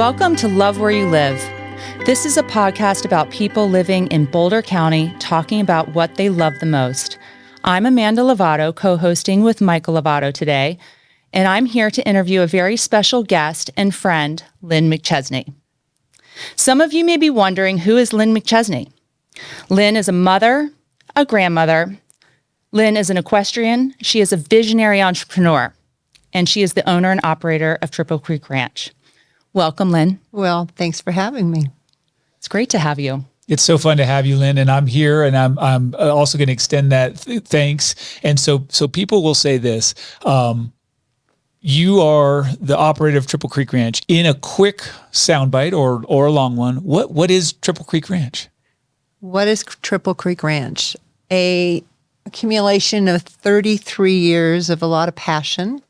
Welcome to Love Where You Live. This is a podcast about people living in Boulder County talking about what they love the most. I'm Amanda Lovato, co-hosting with Michael Lovato today, and I'm here to interview a very special guest and friend, Lynn McChesney. Some of you may be wondering, who is Lynn McChesney? Lynn is a mother, a grandmother. Lynn is an equestrian. She is a visionary entrepreneur, and she is the owner and operator of Triple Creek Ranch. Welcome, Lynn. Well, thanks for having me. It's great to have you. It's so fun to have you, Lynn, and I'm here, and I'm also going to extend that thanks. And so people will say this: you are the operator of Triple Creek Ranch. In a quick soundbite or a long one, what is Triple Creek Ranch? What is Triple Creek Ranch? A accumulation of 33 years of a lot of passion,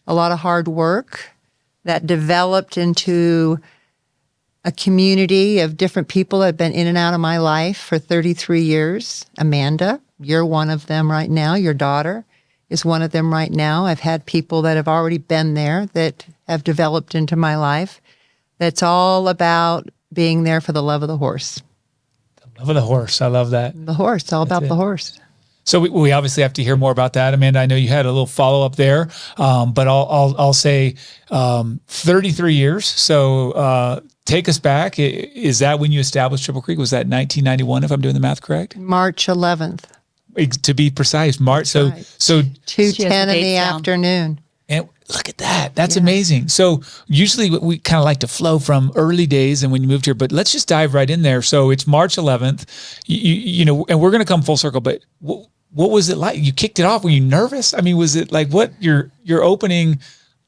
a lot of hard work that developed into a community of different people that have been in and out of my life for 33 years. Amanda, you're one of them right now. Your daughter is one of them right now. I've had people that have already been there that have developed into my life. That's all about being there for the love of the horse. The love of the horse. I love that. The horse. It's all about the horse. So we obviously have to hear more about that, Amanda. I know you had a little follow up there, but I'll say 33 years. So take us back. Is that when you established Triple Creek? Was that 1991? If I'm doing the math correct? March 11th. To be precise, March. That's right. So 2:10 in the afternoon. And look at that. That's amazing. So usually we kind of like to flow from early days and when you moved here, but let's just dive right in there. So it's March 11th, you know, and we're going to come full circle, but what was it like? You kicked it off. Were you nervous? I mean, was it like you're opening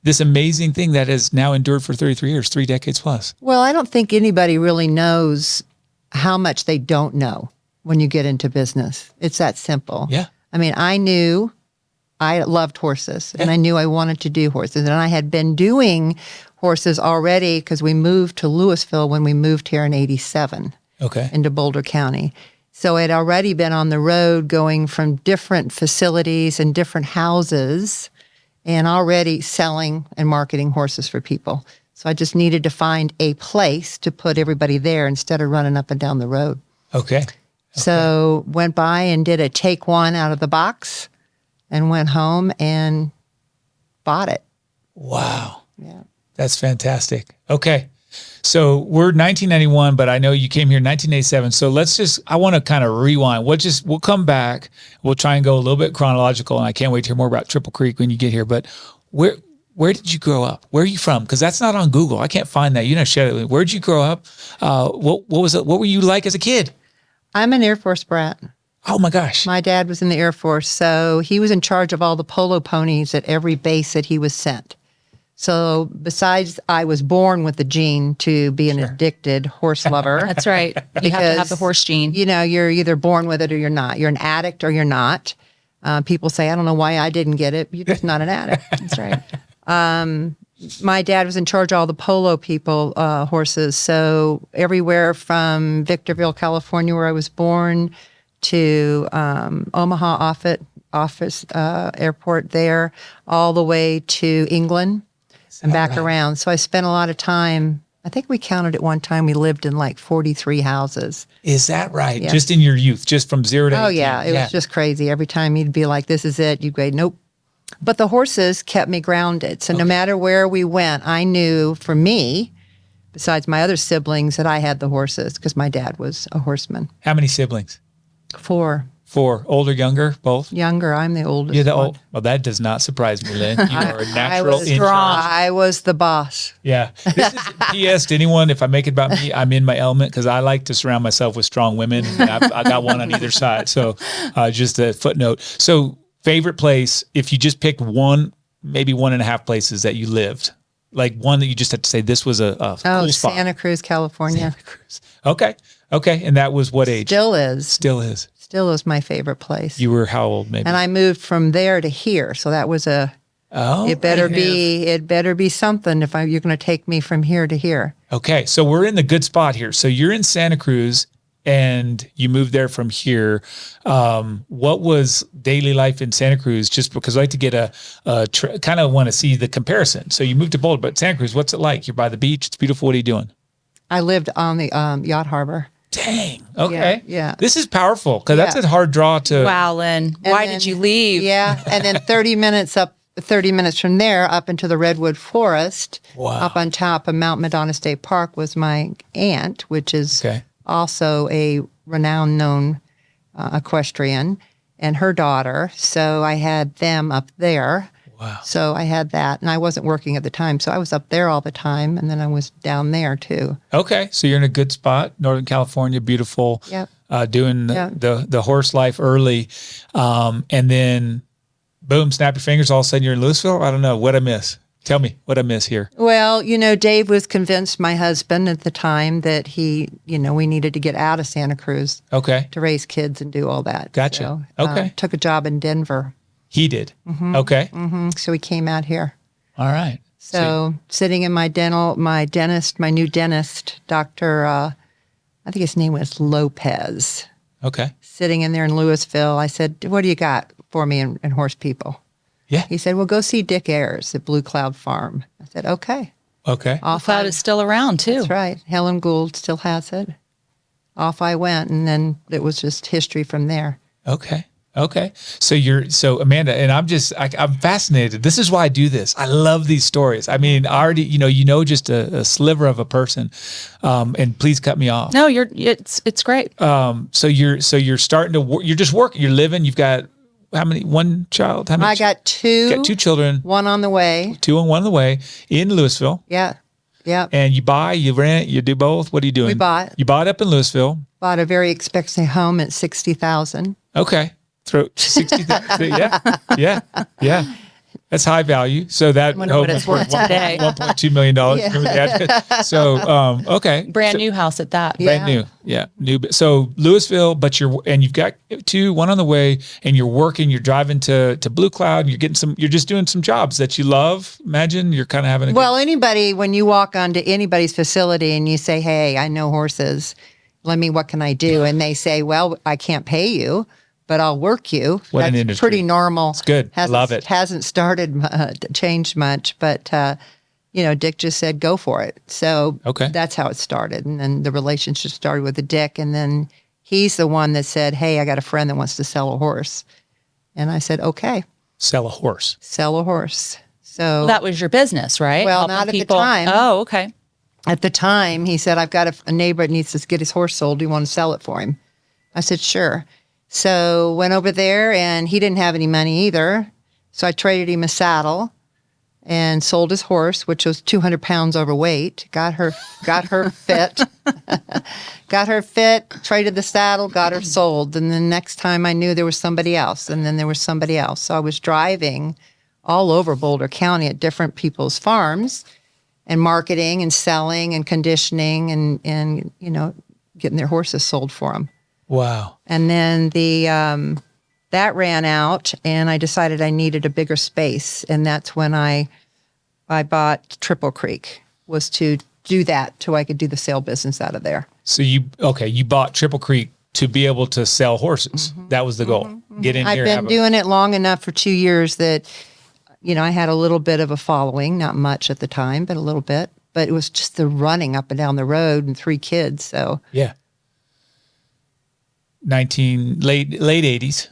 this amazing thing that has now endured for 33 years, 3 decades plus? Well, I don't think anybody really knows how much they don't know when you get into business. It's that simple. Yeah. I mean, I knew I loved horses and I knew I wanted to do horses. And I had been doing horses already because we moved to Louisville when we moved here in 87 into Boulder County. So I'd already been on the road going from different facilities and different houses and already selling and marketing horses for people. So I just needed to find a place to put everybody there instead of running up and down the road. Okay. So went by and did a take one out of the box and went home and bought it. Wow. Yeah. That's fantastic. Okay. So we're 1991, but I know you came here in 1987. So I want to kind of rewind. We'll come back. We'll try and go a little bit chronological, and I can't wait to hear more about Triple Creek when you get here. But where did you grow up? Where are you from? Because that's not on Google. I can't find that. You know, share it with me. Where did you grow up? What was it? What were you like as a kid? I'm an Air Force brat. Oh my gosh. My dad was in the Air Force, so he was in charge of all the polo ponies at every base that he was sent. So besides, I was born with the gene to be an addicted horse lover. That's right. You have to have the horse gene. You know, you're either born with it or you're not. You're an addict or you're not. People say, I don't know why I didn't get it. You're just not an addict. That's right. My dad was in charge of all the polo people, horses. So everywhere from Victorville, California, where I was born, to Omaha office airport there, all the way to England and back around. So I spent a lot of time. I think we counted at one time we lived in like 43 houses. Is that right? Yeah. Just in your youth, just from 0 to 18? Oh, yeah. It was just crazy. Every time you'd be like, this is it. You'd go, nope. But the horses kept me grounded. So no matter where we went, I knew for me, besides my other siblings, that I had the horses because my dad was a horseman. How many siblings? 4. 4. Older, younger, both? Younger. I'm the oldest. You're the one. old. Well, that does not surprise me, Lynn. You are a natural I was the boss. Yeah. This is P.S. to anyone, if I make it about me, I'm in my element because I like to surround myself with strong women. And I got one on either side. So just a footnote. So favorite place, if you just picked one, maybe 1.5 places that you lived, like one that you just had to say this was a cool spot. Santa Cruz, California. Santa Cruz. Okay. And that was what age? Still is. Still is my favorite place. You were how old, maybe? And I moved from there to here, so that was it better be something if you're going to take me from here to here. Okay, so we're in the good spot here. So you're in Santa Cruz, and you moved there from here. What was daily life in Santa Cruz? Just because I like to get kind of want to see the comparison. So you moved to Boulder, but Santa Cruz, what's it like? You're by the beach. It's beautiful. What are you doing? I lived on the yacht harbor. Dang. Okay. Yeah. This is powerful because that's a hard draw to. Wow, Lynn. Why did you leave? Yeah. And then 30 minutes from there up into the Redwood Forest, up on top of Mount Madonna State Park was my aunt, which is also a renowned known equestrian, and her daughter. So I had them up there. Wow. So I had that, and I wasn't working at the time. So I was up there all the time, and then I was down there too. Okay. So you're in a good spot, Northern California, beautiful. Yep. Doing the horse life early. And then boom, snap your fingers. All of a sudden you're in Louisville. I don't know what I miss. Tell me what I miss here. Well, Dave was convinced, my husband at the time, that we needed to get out of Santa Cruz. Okay. To raise kids and do all that. Gotcha. So, Okay. Took a job in Denver. He did. Mm-hmm. Okay. Mm-hmm. So we came out here. All right. So sitting in my new dentist, Dr. I think his name was Lopez. Okay. Sitting in there in Louisville, I said, "What do you got for me in horse people?" Yeah. He said, "Well, go see Dick Ayers at Blue Cloud Farm." I said, "Okay." Okay. Blue Cloud is still around too. That's right. Helen Gould still has it. Off I went, and then it was just history from there. Okay. So Amanda, and I'm fascinated. This is why I do this. I love these stories. I mean, I already, just a sliver of a person. And please cut me off. No, it's great. So you're starting to you're just working, you're living, you've got how many, one child? How many? I got two. Got two children. One on the way. Two and one on the way in Louisville. Yeah. Yeah. And you buy, you rent, you do both. What are you doing? We bought. You bought up in Louisville. Bought a very expensive home at $60,000. Okay. Throw 60. Yeah. That's high value. So that I wonder what it's worth today. $1.2 million. Remember that? So, okay. Brand new house at that. Brand new. Yeah. New. So Louisville, but you've got two, one on the way, and you're working, you're driving to Blue Cloud, and you're just doing some jobs that you love. Imagine you're kind of having anybody, when you walk onto anybody's facility and you say, "Hey, I know horses. What can I do?" And they say, "Well, I can't pay you, but I'll work you." What That's an industry. Pretty normal. It's good. I love it. Hasn't started, changed much, but, Dick just said, "Go for it." So that's how it started. And then the relationship started with Dick. And then he's the one that said, "Hey, I got a friend that wants to sell a horse." And I said, "Okay." Sell a horse. Sell a horse. So that was your business, right? Well, Helping not at people. the time. Oh, okay. At the time, he said, "I've got a neighbor that needs to get his horse sold. Do you want to sell it for him?" I said, "Sure." So went over there, and he didn't have any money either. So I traded him a saddle and sold his horse, which was 200 pounds overweight. Got her fit. Got her fit, traded the saddle, got her sold. And the next time I knew there was somebody else, and then there was somebody else. So I was driving all over Boulder County at different people's farms and marketing and selling and conditioning and getting their horses sold for them. Wow. And then that ran out, and I decided I needed a bigger space, and that's when I bought Triple Creek, was to do that so I could do the sale business out of there. So you bought Triple Creek to be able to sell horses. Mm-hmm. That was the goal. Mm-hmm. Get in here. I've been doing it long enough for 2 years that, I had a little bit of a following, not much at the time, but a little bit. But it was just the running up and down the road and 3 kids. So yeah. Late 80s,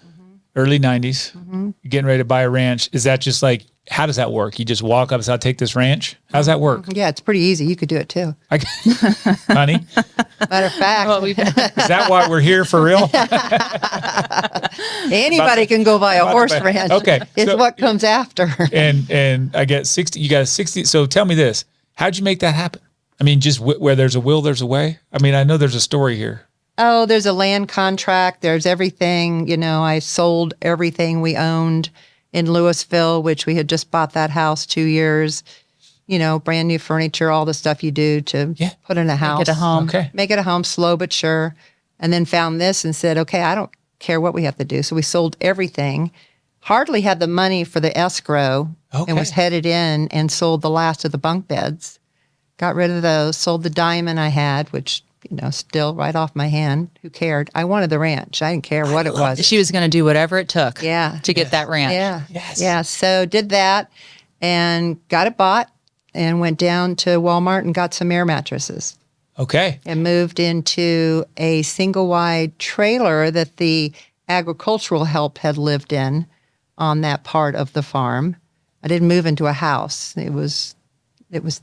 early 90s. You're getting ready to buy a ranch. Is that just like, how does that work? You just walk up and say, "I'll take this ranch." How's that work? Yeah, it's pretty easy. You could do it too. Honey? Matter of fact. Is that why we're here for real? Anybody can go buy a horse ranch. Okay. It's what comes after. And I get 60, you got a 60. So tell me this, how'd you make that happen? I mean, just where there's a will, there's a way. I mean, I know there's a story here. Oh, there's a land contract. There's everything. I sold everything we owned in Louisville, which we had just bought that house 2 years. Brand new furniture, all the stuff you do to put in a house. Make it a home. Okay. Make it a home, slow but sure. And then found this and said, "Okay, I don't care what we have to do." So we sold everything. Hardly had the money for the escrow and was headed in and sold the last of the bunk beds. Got rid of those. Sold the diamond I had, which still right off my hand. Who cared? I wanted the ranch. I didn't care what it was. She was going to do whatever it took Yeah. to get that ranch. Yeah. Yes. Yeah. So did that and got it bought and went down to Walmart and got some air mattresses Okay. and moved into a single wide trailer that the agricultural help had lived in on that part of the farm. I didn't move into a house. It was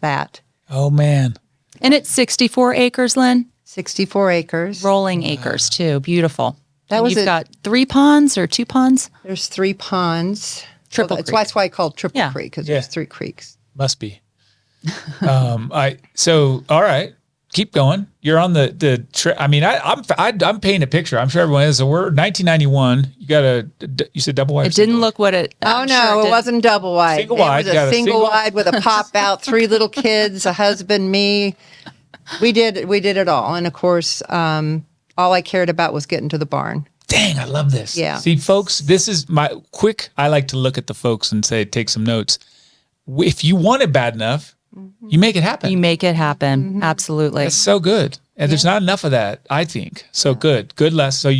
that. Oh, man. And it's 64 acres, Lynn. 64 acres. Rolling acres, too. Beautiful. That And was you've it. got 3 ponds or 2 ponds? There's 3 ponds. Triple That's creek. why it's why I called Triple Yeah. Creek, because Yeah. there's 3 creeks. Must be. All right. Keep going. You're on the trip. I mean, I'm painting a picture. I'm sure everyone is. So we're 1991. You said double wide. It didn't look what it. Oh, I'm no, sure it didn't. wasn't double wide. Single wide, It was got a a single single- wide with a pop out, 3 little kids, a husband, me. We did it all. And of course, all I cared about was getting to the barn. Dang, I love this. Yeah. See, folks, this is my quick. I like to look at the folks and say, take some notes. If you want it bad enough, you make it happen. You make it happen. Absolutely. That's so good. And there's not enough of that, I think. So good less. So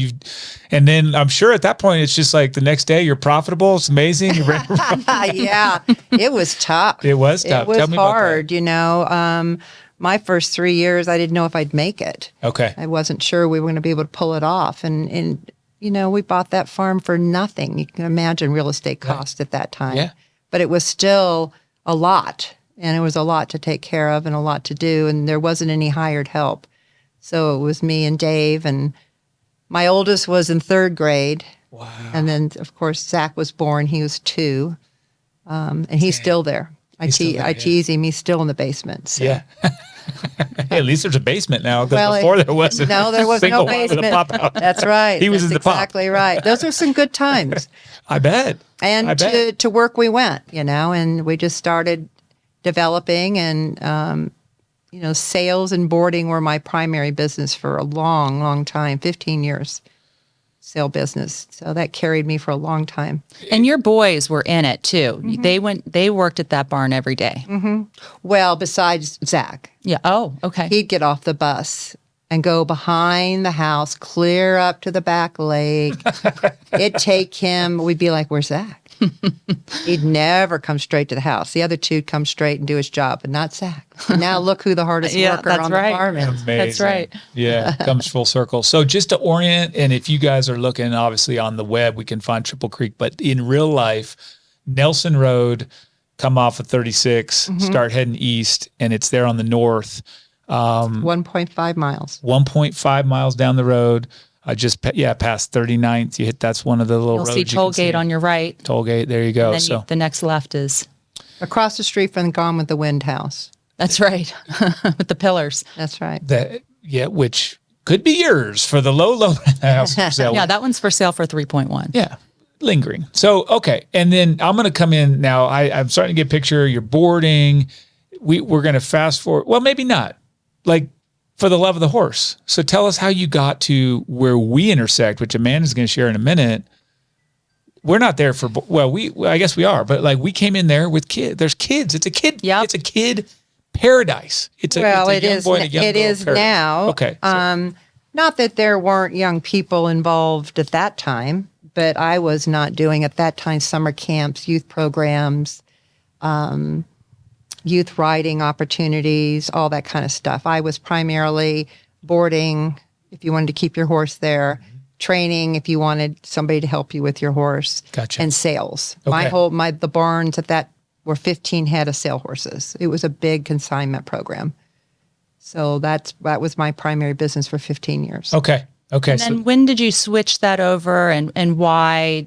and then I'm sure at that point, it's just like the next day you're profitable. It's amazing. You're ready to Yeah, it was tough. It was tough. It was Tell me about that. hard, my first 3 years, I didn't know if I'd make it. Okay. I wasn't sure we were going to be able to pull it off. And we bought that farm for nothing. You can imagine real estate cost at that time. Yeah. But it was still a lot. And it was a lot to take care of and a lot to do. And there wasn't any hired help. So it was me and Dave. And my oldest was in 3rd grade. Wow. And then, of course, Zach was born. He was 2. And he's still there. I tease him. He's still in the basement. So. Yeah. Hey, at least there's a basement now, because Well, before there wasn't. No, there was single no wide with a basement. pop out. That's right. He was That's in the pop. exactly right. Those are some good times. I bet. I And bet. to work we went, and we just started developing and, sales and boarding were my primary business for a long, long time, 15 years, sale business. So that carried me for a long time. And your boys were in it too. They worked at that barn every day. Well, besides Zach, Yeah. Oh, okay. he'd get off the bus and go behind the house, clear up to the back lake. It'd take him, we'd be like, where's Zach? He'd never come straight to the house. The other 2'd come straight and do his job, but not Zach. Now look who the hardest Yeah, worker that's on right. the farm is. Amazing. That's right. Yeah, comes full circle. So just to orient, and if you guys are looking, obviously on the web, we can find Triple Creek, but in real life, Nelson Road, come off of 36, start heading east, and it's there on the north. 1.5 miles. 1.5 miles down the road. I just past 39th. You hit, that's one of the little You'll roads. see toll gate on your right. Toll gate. There you go. And then So the next left is. Across the street from the Gone with the Wind house. That's right. With the pillars. That's right. which could be yours for the low house for sale. Yeah, that one's for sale for 3.1. Yeah. Lingering. So, okay. And then I'm going to come in now. I'm starting to get a picture. You're boarding. We're going to fast forward. Well, maybe not. Like, for the love of the horse. So tell us how you got to where we intersect, which Amanda's going to share in a minute. We're not there for, I guess we are, but like we came in there with kids. There's kids. It's a kid. Yep. It's a kid paradise. It's a young boy and a young it girl is paradise. now. Okay. So, Not that there weren't young people involved at that time, but I was not doing at that time summer camps, youth programs, youth riding opportunities, all that kind of stuff. I was primarily boarding, if you wanted to keep your horse there, training if you wanted somebody to help you with your horse, Gotcha. and sales. Okay. The barns at that were 15 head of sale horses. It was a big consignment program. So that was my primary business for 15 years. okay. And then when did you switch that over and why,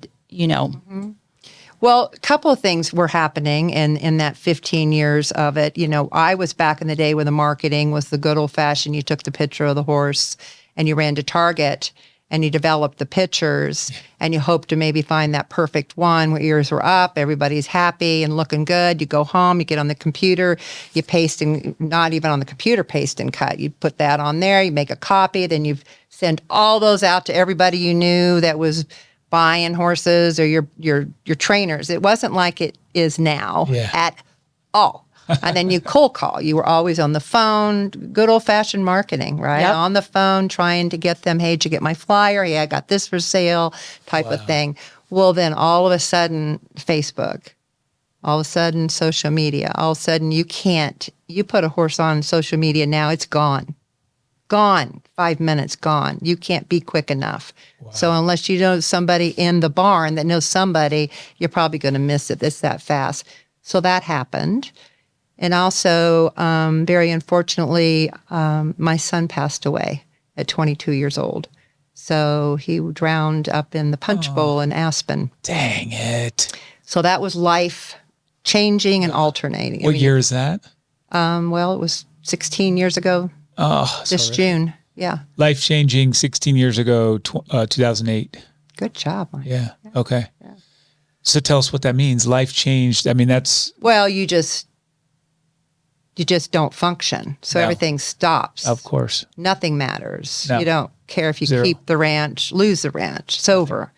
Well, a couple of things were happening in that 15 years of it. I was back in the day when the marketing was the good old fashioned. You took the picture of the horse and you ran to Target and you developed the pictures and you hope to maybe find that perfect one where ears were up, everybody's happy and looking good. You go home, you get on the computer, you paste and not even on the computer, paste and cut. You put that on there, you make a copy, then you send all those out to everybody you knew that was buying horses or your trainers. It wasn't like it is now at all. And then you cold call. You were always on the phone, good old fashioned marketing, right? Yep. On the phone, trying to get them, hey, did you get my flyer? Yeah, I got this for sale type of thing. Well, then all of a sudden, Facebook, all of a sudden, social media, all of a sudden, you put a horse on social media now, it's gone. Gone. 5 minutes, gone. You can't be quick enough. Wow. So unless you know somebody in the barn that knows somebody, you're probably going to miss it. It's that fast. So that happened. And also, very unfortunately, my son passed away at 22 years old. So he drowned up in the punch bowl in Aspen. Dang it. So that was life changing and alternating. What year is that? Well, it was 16 years ago. Oh, this June. Yeah. Life changing 16 years ago, 2008. Good job, Mike. Yeah. Okay. Yeah. So tell us what that means. Life changed. I mean, that's. Well, you just don't function. So everything stops. Of course. Nothing matters. No. You don't care if you Zero. keep the ranch, lose the ranch. It's over.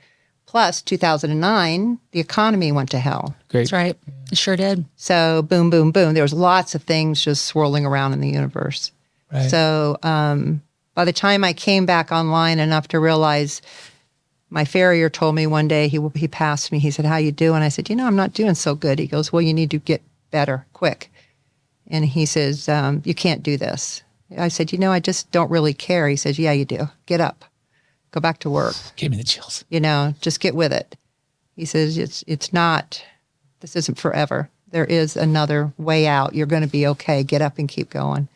Plus, 2009, the economy went to hell. Great. That's right. It sure did. So boom, boom, boom. There was lots of things just swirling around in the universe. Right. So by the time I came back online enough to realize, my farrier told me one day, he passed me. He said, how you doing? I said, I'm not doing so good. He goes, well, you need to get better quick. And he says, you can't do this. I said, I just don't really care. He says, yeah, you do. Get up. Go back to work. Gave me the chills. Just get with it. He says, it's not, this isn't forever. There is another way out. You're going to be okay. Get up and keep going.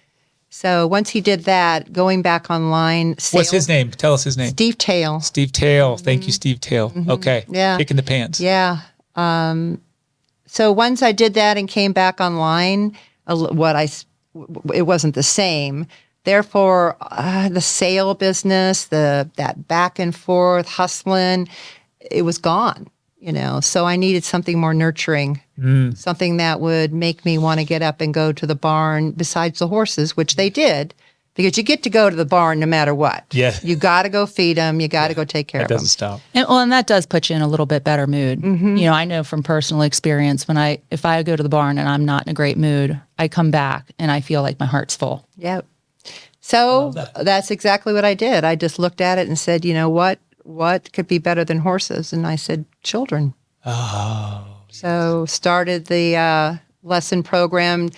So once he did that, going back online. What's his name? Tell us his name. Steve Tail. Steve Tail. Thank you, Steve Tail. Okay. Yeah. Kicking the pants. Yeah. So once I did that and came back online, it wasn't the same. Therefore, the sale business, that back and forth hustling, it was gone. So I needed something more nurturing, something that would make me want to get up and go to the barn besides the horses, which they did, because you get to go to the barn no matter what. Yeah. You got to go feed them. You got to go take care of them. That doesn't stop. And that does put you in a little bit better mood. Mm-hmm. I know from personal experience, if I go to the barn and I'm not in a great mood, I come back and I feel like my heart's full. Yep. So that's exactly what I did. I just looked at it and said, what could be better than horses? And I said, children. Oh. So started the lesson program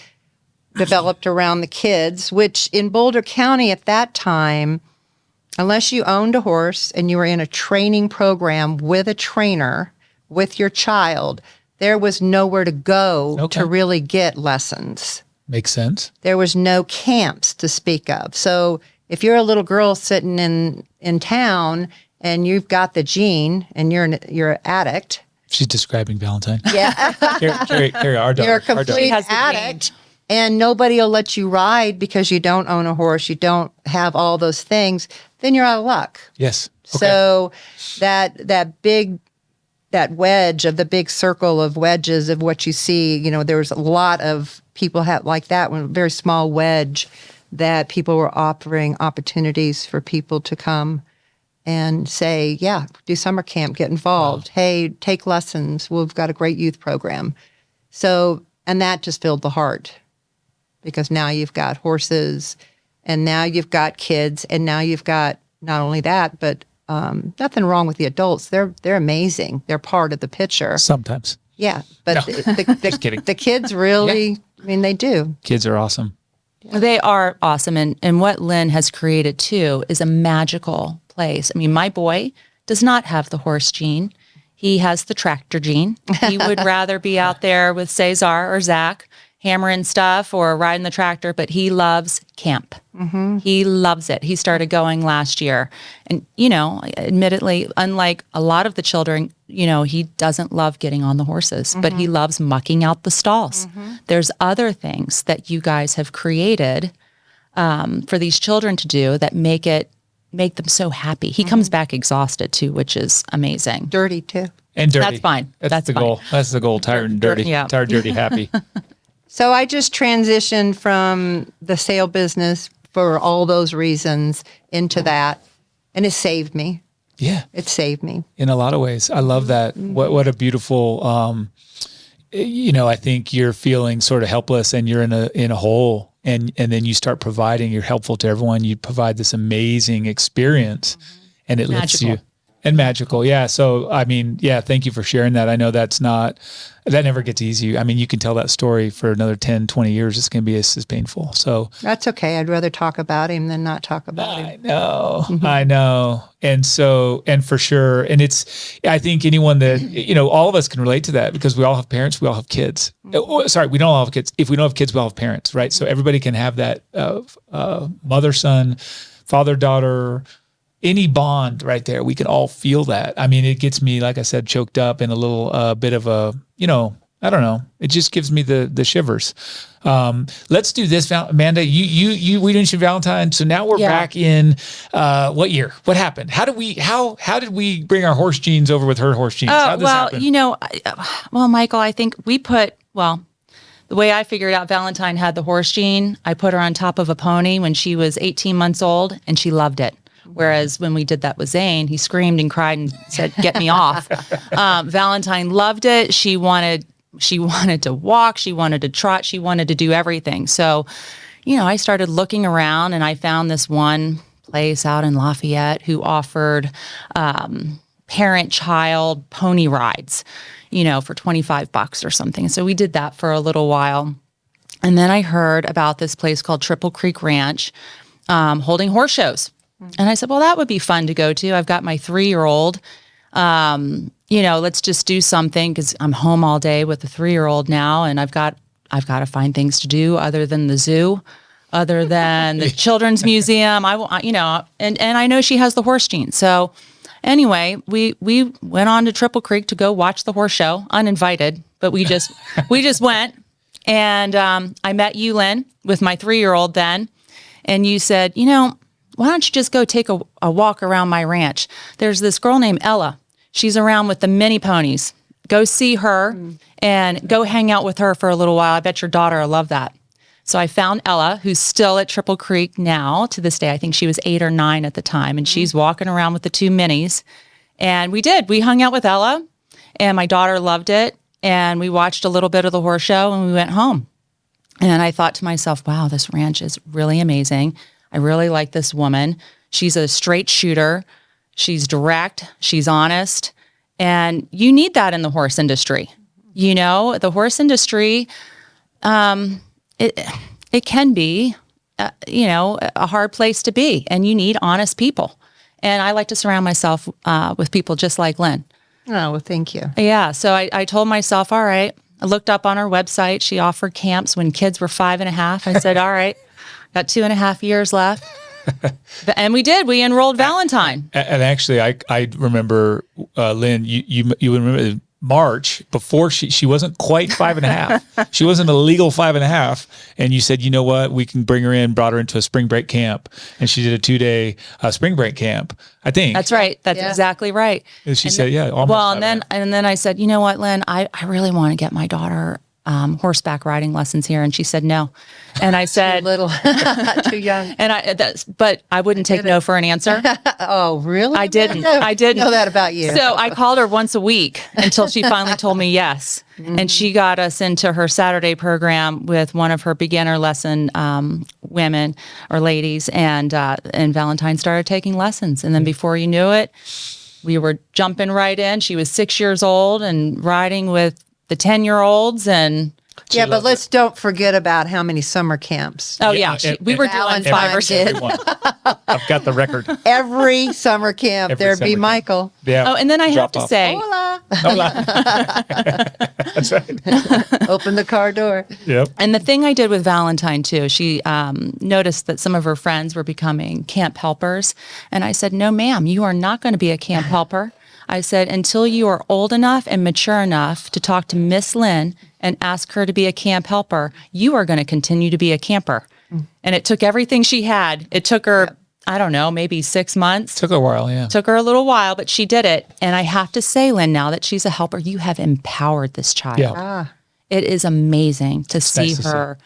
developed around the kids, which in Boulder County at that time, unless you owned a horse and you were in a training program with a trainer with your child, there was nowhere to go to really get lessons. Makes sense. There was no camps to speak of. So if you're a little girl sitting in town and you've got the gene and you're an addict. She's describing Valentine. Yeah. Carrie, our daughter. You're a complete addict and nobody will let you ride because you don't own a horse, you don't have all those things, then you're out of luck. Yes. Okay. So that wedge of the big circle of wedges of what you see, there was a lot of people like that, one very small wedge that people were offering opportunities for people to come and say, yeah, do summer camp, get involved. Wow. Hey, take lessons. We've got a great youth program. So, and that just filled the heart because now you've got horses and now you've got kids and now you've got not only that, but nothing wrong with the adults. They're amazing. They're part of the picture. Sometimes. Yeah. But No. Just kidding. The kids really, they do. Kids are awesome. They are awesome. And what Lynn has created too is a magical place. My boy does not have the horse gene. He has the tractor gene. He would rather be out there with Cesar or Zach hammering stuff or riding the tractor, but he loves camp. Mm-hmm. He loves it. He started going last year. And, admittedly, unlike a lot of the children, he doesn't love getting on the horses, mm-hmm. but he loves mucking out the stalls. Mm-hmm. There's other things that you guys have created for these children to do that make them so happy. He comes back exhausted too, which is amazing. Dirty too. And dirty. That's fine. That's the goal. That's the goal. Tired and dirty. Yeah. Tired, dirty, happy. So I just transitioned from the sale business for all those reasons into that, and it saved me. Yeah. It saved me. In a lot of ways. I love that. What a beautiful I think you're feeling sort of helpless and you're in a hole, and then you start providing, you're helpful to everyone. You provide this amazing experience, and it lifts you. And magical. Yeah. So, I mean, yeah, thank you for sharing that. I know that never gets easy. I mean, you can tell that story for another 10, 20 years. It's going to be as painful. So that's okay. I'd rather talk about him than not talk about him. I know. And for sure. And I think anyone that, all of us can relate to that because we all have parents, we all have kids. Sorry, we don't all have kids. If we don't have kids, we all have parents, right? So everybody can have that mother, son, father, daughter, any bond right there. We can all feel that. I mean, it gets me, like I said, choked up in a little bit of a, I don't know. It just gives me the shivers. Let's do this, Amanda. We mentioned Valentine, so now we're back in what year? What happened? How did we bring our horse genes over with her horse genes? How did this happen? Michael, I think the way I figured out Valentine had the horse gene, I put her on top of a pony when she was 18 months old, and she loved it. Whereas when we did that with Zane, he screamed and cried and said, "Get me off." Valentine loved it. She wanted to walk. She wanted to trot. She wanted to do everything. So, I started looking around and I found this one place out in Lafayette who offered parent-child pony rides, for $25 or something. So we did that for a little while. And then I heard about this place called Triple Creek Ranch holding horse shows. And I said, well, that would be fun to go to. I've got my 3-year-old. Let's just do something because I'm home all day with the 3-year-old now, and I've got to find things to do other than the zoo, other than the children's museum. And I know she has the horse gene. So anyway, we went on to Triple Creek to go watch the horse show, uninvited, but we just went. And I met you, Lynn, with my 3-year-old then, and you said, why don't you just go take a walk around my ranch? There's this girl named Ella. She's around with the mini ponies. Go see her and go hang out with her for a little while. I bet your daughter will love that. So I found Ella, who's still at Triple Creek now to this day. I think she was 8 or 9 at the time, and she's walking around with the 2 minis. And we hung out with Ella, and my daughter loved it. And we watched a little bit of the horse show, and we went home. And I thought to myself, wow, this ranch is really amazing. I really like this woman. She's a straight shooter. She's direct. She's honest. And you need that in the horse industry. The horse industry, it can be, a hard place to be. And you need honest people. And I like to surround myself with people just like Lynn. Oh, well, thank you. Yeah. So I told myself, all right. I looked up on her website. She offered camps when kids were 5.5. I said, all right. Got 2.5 years left. And we did. We enrolled Valentine. And actually, I remember, Lynn, you remember March, before she wasn't quite 5.5. She wasn't a legal 5.5. And you said, you know what, we can bring her in, brought her into a spring break camp. And she did a 2-day spring break camp, I think. That's right. That's exactly right. And she said, almost. Well, and then I said, you know what, Lynn, I really want to get my daughter horseback riding lessons here. And she said, no. And I said, too little, too young. But I wouldn't take no for an answer. Oh, really? I didn't. I know that about you. So I called her once a week until she finally told me yes. Mm-hmm. And she got us into her Saturday program with one of her beginner lesson women or ladies. And Valentine started taking lessons. And then before you knew it, we were jumping right in. She was 6 years old and riding with the 10-year-olds and but let's don't forget about how many summer camps. Oh yeah, we were doing 5 or 6. I've got the record. Every summer camp, there'd be Michael. Yeah. Oh, and then I have to say, hola. That's right. Open the car door. Yep. And the thing I did with Valentine too, she noticed that some of her friends were becoming camp helpers, and I said, "No, ma'am, you are not going to be a camp helper." I said, until you are old enough and mature enough to talk to Miss Lynn and ask her to be a camp helper, you are going to continue to be a camper. And it took everything she had. It took her, I don't know, maybe 6 months. Took a while, yeah. Took her a little while, but she did it. And I have to say, Lynn, now that she's a helper, you have empowered this child. Yeah. It is amazing to see her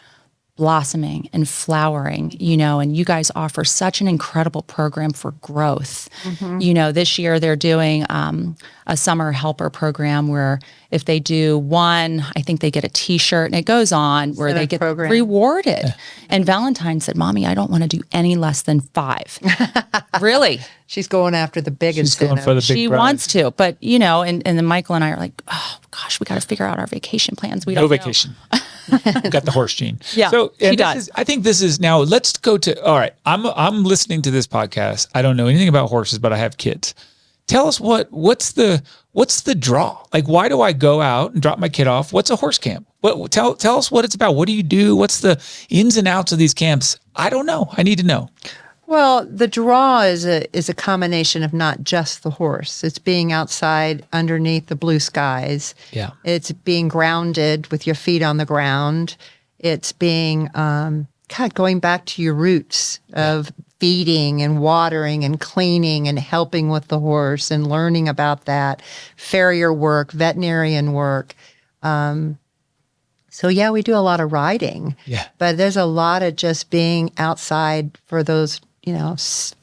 blossoming and flowering, you know, and you guys offer such an incredible program for growth. You know, this year they're doing a summer helper program where if they do one, I think they get a t-shirt, and it goes on where they get rewarded. And Valentine said, Mommy, I don't want to do any less than 5. Really? She's going after the big She's going incentive. for the big She prize. wants to, but you know, and then Michael and I are like, oh gosh, we got to figure out our vacation plans. We don't No know. vacation. Got the horse gene. Yeah, So she and does. I think this is now. Let's go to. All right. I'm listening to this podcast. I don't know anything about horses, but I have kids. Tell us what's the draw? Like, why do I go out and drop my kid off? What's a horse camp? Tell us what it's about. What do you do? What's the ins and outs of these camps? I don't know. I need to know. Well, the draw is a combination of not just the horse. It's being outside underneath the blue skies. Yeah. It's being grounded with your feet on the ground. It's being going back to your roots of feeding and watering and cleaning and helping with the horse and learning about that, farrier work, veterinarian work. So yeah, we do a lot of riding. Yeah. But there's a lot of just being outside for those,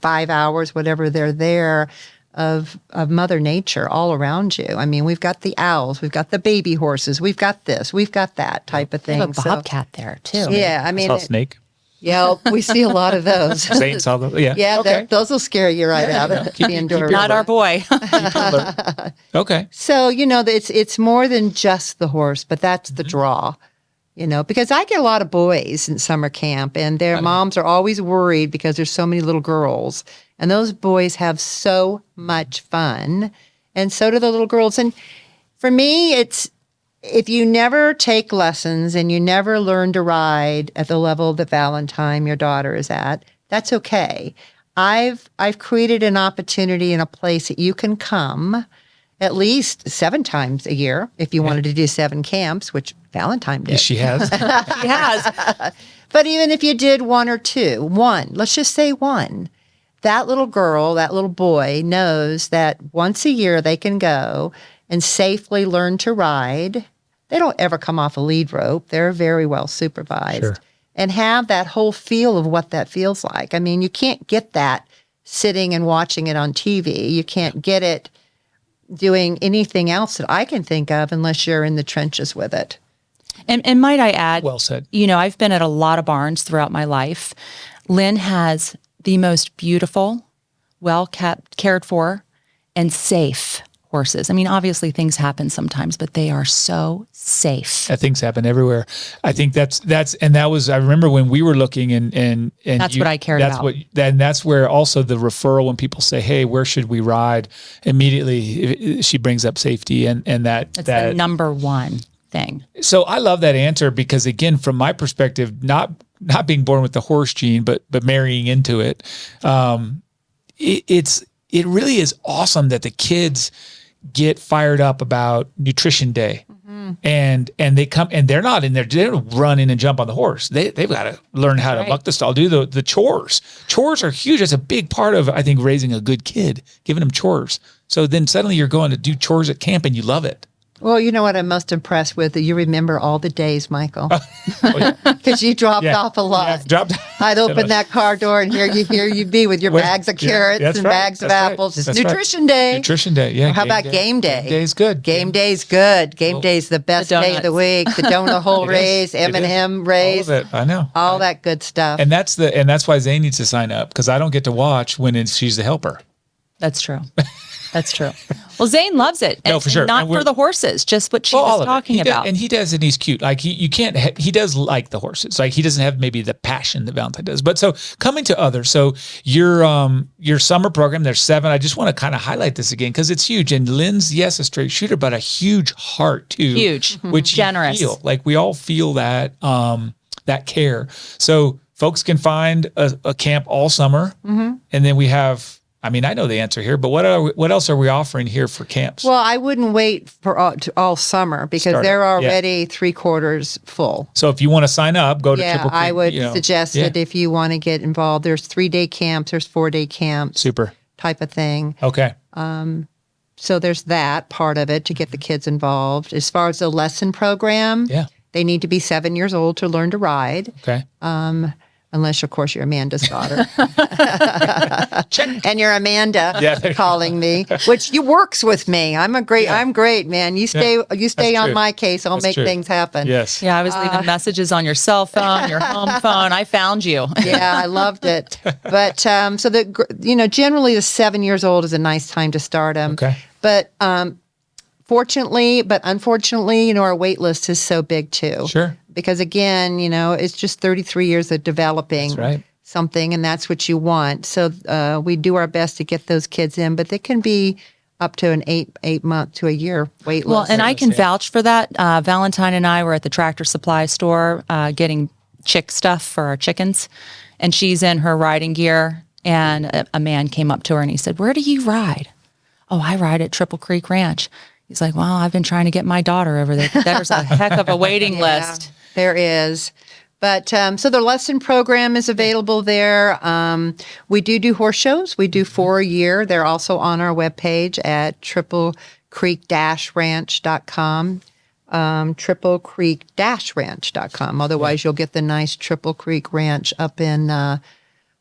5 hours, whatever they're there, of Mother Nature all around you. I mean, we've got the owls, we've got the baby horses, we've got this, we've got that type of They thing. have a bobcat there too. Yeah, I I mean, saw a snake. yeah, we see a lot of those. Saint saw the. Yeah. Yeah, Okay. those will scare you right out of Keep- the keep indoor. your- Not our boy. Okay. So, it's more than just the horse, but that's the draw, because I get a lot of boys in summer camp and their moms are always worried because there's so many little girls, and those boys have so much fun, and so do the little girls. And for me, it's if you never take lessons and you never learn to ride at the level that Valentine, your daughter, is at, that's okay. I've created an opportunity in a place that you can come at least 7 times a year if you wanted to do 7 camps, which Valentine did. Yes, she has. He has. But even if you did 1 or 2, let's just say 1, that little girl, that little boy knows that once a year they can go and safely learn to ride. They don't ever come off a lead rope. They're very well supervised. Sure. And have that whole feel of what that feels like. I mean, you can't get that sitting and watching it on TV. You can't get it doing anything else that I can think of unless you're in the trenches with it. And might I add, Well said. I've been at a lot of barns throughout my life. Lynn has the most beautiful, well-kept, cared for, and safe horses. I mean, obviously things happen sometimes, but they are so safe. Things happen everywhere. I think that was, I remember when we were looking and That's what I cared about. That's where also the referral, when people say, hey, where should we ride? Immediately she brings up safety and It's the number one thing. So I love that answer because, again, from my perspective, not being born with the horse gene, but marrying into it, it really is awesome that the kids get fired up about Nutrition Day. And they come and they're not in there. They don't run in and jump on the horse. They've got to learn how to muck the stall, do the chores. Chores are huge. That's a big part of, I think, raising a good kid, giving them chores. So then suddenly you're going to do chores at camp and you love it. Well, you know what I'm most impressed with? You remember all the days, Michael, because you dropped off a lot. I'd open that car door and here you'd be with your bags of carrots and bags of apples. It's Nutrition Day. Nutrition Day, yeah. Or how about game day? Game day's good. Game day's good. Game day's the best day of the week. The donut hole race, M&M race, all of it. I know. all that good stuff. And that's why Zane needs to sign up because I don't get to watch when she's the helper. That's true. That's true. Well, Zane loves it. No, for sure. And not for the horses, just what she was talking about. And he does, and he's cute. Like he does like the horses. Like he doesn't have maybe the passion that Valentine does. But so coming to others, so your summer program, there's 7. I just want to kind of highlight this again because it's huge. And Lynn's, yes, a straight shooter, but a huge heart too. Huge. Which generous. You feel. Like we all feel that that care. So folks can find a camp all summer, and then we have. I mean, I know the answer here, but what else are we offering here for camps? Well, I wouldn't wait for all summer because they're already 3/4 full. So if you want to sign up, go to Triple Creek. I would suggest that if you want to get involved, there's 3-day camps, there's 4-day camps. Super. Type of thing. Okay. So there's that part of it to get the kids involved. As far as the lesson program, They need to be 7 years old to learn to ride. Okay. Unless, of course, you're Amanda's daughter. And you're Amanda calling me, which works with me. I'm great, man. You stay on my case. I'll make things happen. Yes. Yeah, I was leaving messages on your cell phone, your home phone. I found you. Yeah, I loved it. But generally the 7 years old is a nice time to start them. Okay. But unfortunately, our wait list is so big too. Sure. Because again, it's just 33 years of developing something, and that's what you want. So we do our best to get those kids in, but they can be up to an 8 month to a year wait list. Well, and I can vouch for that. Valentine and I were at the Tractor Supply store getting chick stuff for our chickens, and she's in her riding gear, and a man came up to her and he said, "Where do you ride?" "Oh, I ride at Triple Creek Ranch." He's like, "Well, I've been trying to get my daughter over there." There's a heck of a waiting list. There is. But so the lesson program is available there. We do horse shows. We do 4 a year. They're also on our webpage at triplecreek-ranch.com. Triplecreek-ranch.com. Otherwise, you'll get the nice Triple Creek Ranch up in,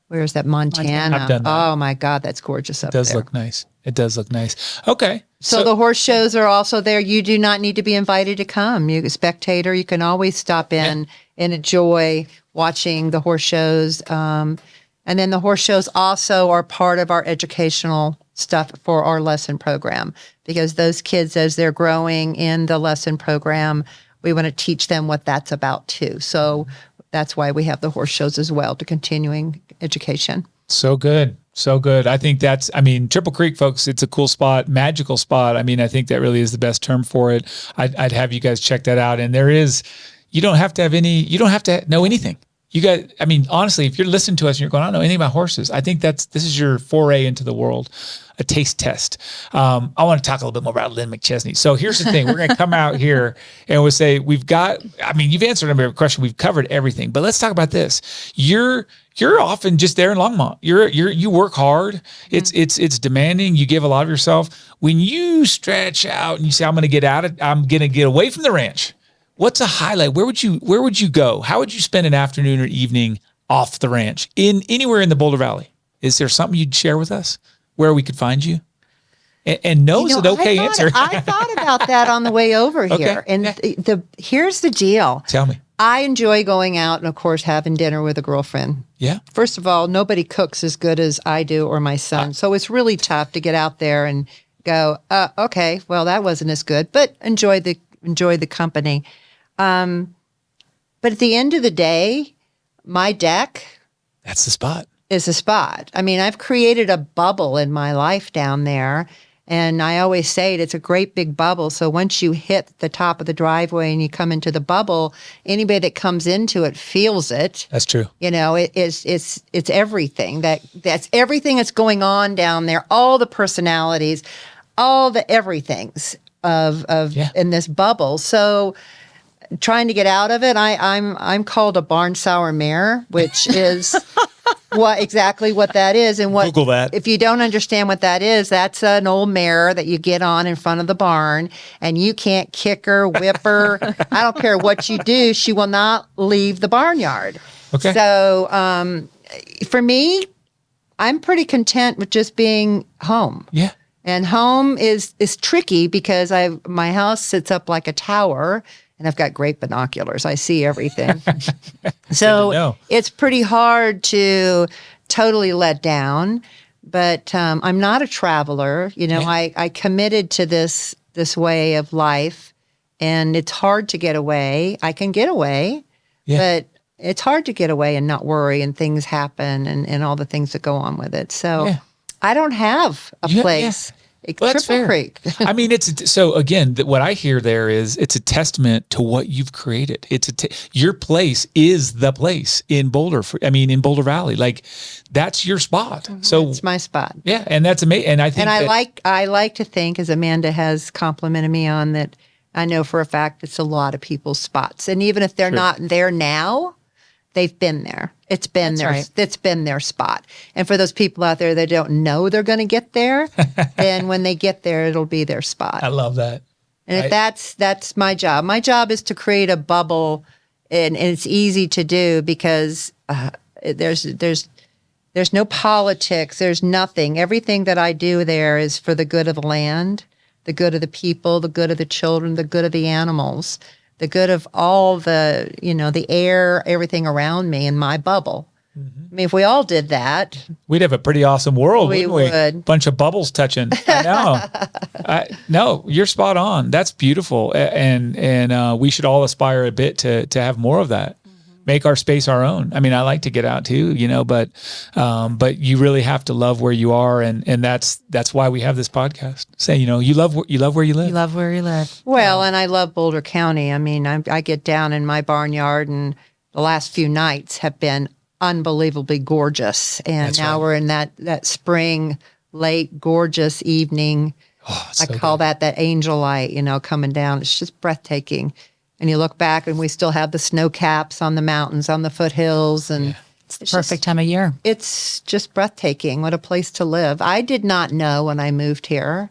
where's that, Montana? I've done that. Oh, my God, that's gorgeous up there. It does look nice. It does look nice. Okay. So the horse shows are also there. You do not need to be invited to come. You, a spectator, you can always stop in and enjoy watching the horse shows. And then the horse shows also are part of our educational stuff for our lesson program, because those kids, as they're growing in the lesson program, we want to teach them what that's about too. So that's why we have the horse shows as well, to continuing education. So good. So good. I think Triple Creek, folks, it's a cool spot, magical spot. I think that really is the best term for it. I'd have you guys check that out. And you don't have to know anything. You guys, honestly, if you're listening to us and you're going, "I don't know anything about horses," I think this is your foray into the world, a taste test. I want to talk a little bit more about Lynn McChesney. So here's the thing. We're going to come out here and we'll say, you've answered every question. We've covered everything, but let's talk about this. You're often just there in Longmont. You work hard. It's demanding. You give a lot of yourself. When you stretch out and you say, I'm going to get away from the ranch. What's a highlight? Where would you go? How would you spend an afternoon or evening off the ranch anywhere in the Boulder Valley? Is there something you'd share with us where we could find you? And no is an okay answer. I thought about that on the way over here. And here's the deal. Tell me. I enjoy going out and, of course, having dinner with a girlfriend. Yeah. First of all, nobody cooks as good as I do or my son. So it's really tough to get out there and go, okay, well, that wasn't as good, but enjoy the company. But at the end of the day, my deck, that's the spot. Is a spot. I've created a bubble in my life down there. And I always say it's a great big bubble. So once you hit the top of the driveway and you come into the bubble, anybody that comes into it feels it. That's true. It's everything that's everything that's going on down there. All the personalities, all the everythings of in this bubble. So trying to get out of it, I'm called a barn sour mare, which is exactly what that is. And Google that. If you don't understand what that is, that's an old mare that you get on in front of the barn, and you can't kick her, whip her. I don't care what you do, she will not leave the barnyard. Okay. So for me, I'm pretty content with just being home. Yeah. And home is tricky because my house sits up like a tower. And I've got great binoculars. I see everything. So it's pretty hard to totally let down. But I'm not a traveler. I committed to this way of life, and it's hard to get away. I can get away, but it's hard to get away and not worry, and things happen and all the things that go on with it. So I don't have a place. Well, that's Triple fair. Creek. So again, what I hear there is it's a testament to what you've created. Your place is the place in Boulder. In Boulder Valley, like that's your spot. So it's my spot. Yeah, and that's amazing. And I think, I like to think, as Amanda has complimented me on, that I know for a fact it's a lot of people's spots, and even if they're not there now, they've been there. It's been It's been their spot. And for those people out there that don't know they're going to get there, then when they get there, it'll be their spot. I love that. And if that's my job. My job is to create a bubble, and it's easy to do because there's no politics. There's nothing. Everything that I do there is for the good of the land, the good of the people, the good of the children, the good of the animals, the good of all the, the air, everything around me in my bubble. I mean, if we all did that, we'd have a pretty awesome world. We would. Bunch of bubbles touching. I know. No, you're spot on. That's beautiful. And we should all aspire a bit to have more of that. Make our space our own. I mean, I like to get out too, but you really have to love where you are. And that's why we have this podcast. Say, you love where you live. You love where you live. Well, and I love Boulder County. I mean, I get down in my barnyard, and the last few nights have been unbelievably gorgeous. And That's now right. we're in that spring, late, gorgeous evening. Oh, I call that angel light, coming down. It's just breathtaking. And you look back, and we still have the snow caps on the mountains, on the foothills. And It's the perfect time of year. It's just breathtaking. What a place to live. I did not know when I moved here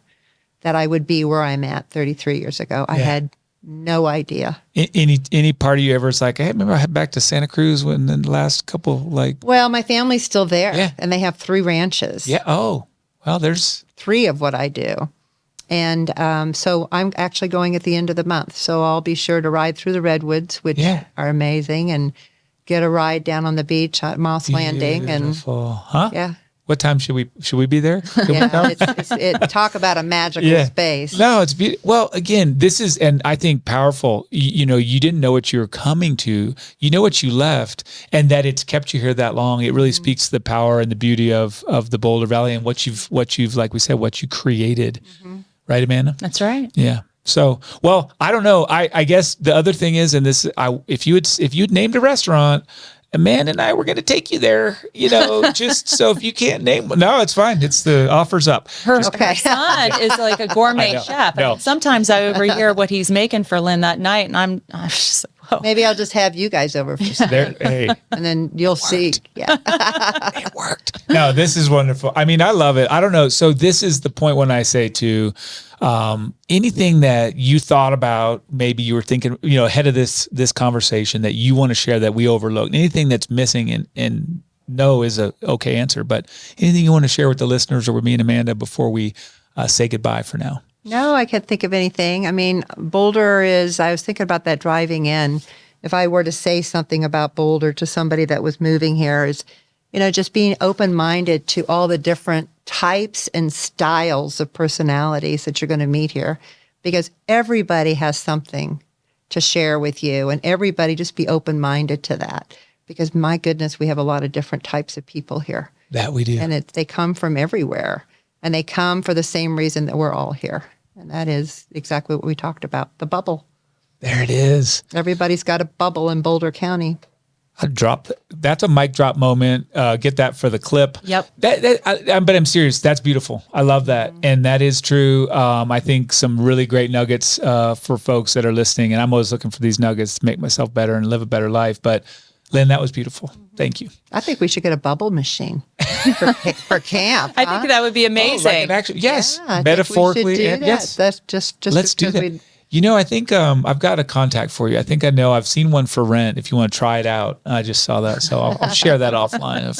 that I would be where I'm at 33 years ago. I had no idea. Any part of you ever is like, hey, remember I head back to Santa Cruz when the last couple Well, my family's still there. Yeah. And they have 3 ranches. Yeah. Oh, well, there's 3 of what I do. And so I'm actually going at the end of the month. So I'll be sure to ride through the redwoods, which are amazing, and get a ride down on the beach at Moss Landing. beautiful. Huh? Yeah. What time should we be there? Yeah, talk about a magical space. No, it's beautiful. Well, again, this is, and I think powerful. You didn't know what you were coming to. You know what you left, and that it's kept you here that long. It really speaks to the power and the beauty of the Boulder Valley and what you've like we said, what you created. Right, Amanda? That's right. Yeah. So, well, I don't know. I guess the other thing is, and this, if you'd named a restaurant, Amanda and I were going to take you there, just so if you can't name, no, it's fine. It's the offer's up. Her son is like a gourmet chef. I mean, sometimes I overhear what he's making for Lynn that night, and I'm just like, whoa. Maybe I'll just have you guys over for There, hey, and then you'll see. Yeah. it worked. No, this is wonderful. I mean, I love it. I don't know. So this is the point when I say to anything that you thought about, maybe you were thinking, ahead of this conversation that you want to share that we overlooked, anything that's missing, and no is a okay answer, but anything you want to share with the listeners or with me and Amanda before we say goodbye for now? No, I can't think of anything. I mean, Boulder I was thinking about that driving in. If I were to say something about Boulder to somebody that was moving here is, just being open-minded to all the different types and styles of personalities that you're going to meet here, because everybody has something to share with you, and everybody just be open-minded to that, because my goodness, we have a lot of different types of people here. That we do. And they come from everywhere, and they come for the same reason that we're all here. And that is exactly what we talked about, the bubble. There it is. Everybody's got a bubble in Boulder County. That's a mic drop moment. Get that for the clip. Yep. But I'm serious. That's beautiful. I love that. And that is true. I think some really great nuggets for folks that are listening. And I'm always looking for these nuggets to make myself better and live a better life. But Lynn, that was beautiful. Thank you. I think we should get a bubble machine for camp. I think that would be amazing. Yes. Yeah, I think metaphorically. we should do And that. yes. That's just Let's do because that. I think I've got a contact for you. I think I know. I've seen one for rent if you want to try it out. I just saw that. So I'll share that offline.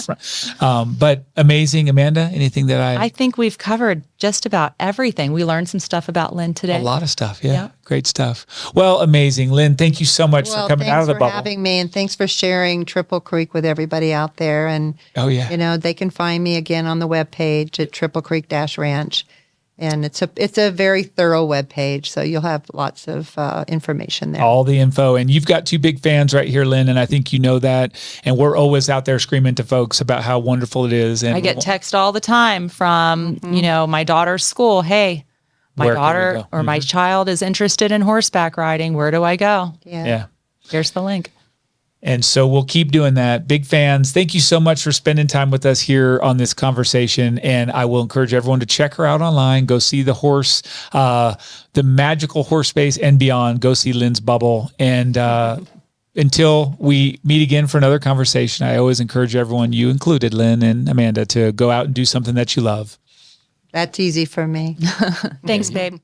But amazing. Amanda, anything that I think we've covered just about everything. We learned some stuff about Lynn today. A lot of stuff. Yeah. Great stuff. Well, amazing. Lynn, thank you so much for coming out of the bubble. Thanks for having me, and thanks for sharing Triple Creek with everybody out there. And, they can find me again on the webpage at Triple Creek-Ranch. And it's a very thorough webpage, so you'll have lots of information there. All the info. And you've got 2 big fans right here, Lynn, and I think you know that. And we're always out there screaming to folks about how wonderful it is. And I get text all the time from, my daughter's school. Hey, my daughter or my child is interested in horseback riding. Where do I go? Yeah. Here's the link. And so we'll keep doing that. Big fans. Thank you so much for spending time with us here on this conversation. And I will encourage everyone to check her out online. Go see the horse, the magical horse space and beyond. Go see Lynn's Bubble. And until we meet again for another conversation, I always encourage everyone, you included, Lynn and Amanda, to go out and do something that you love. That's easy for me. Thanks, babe.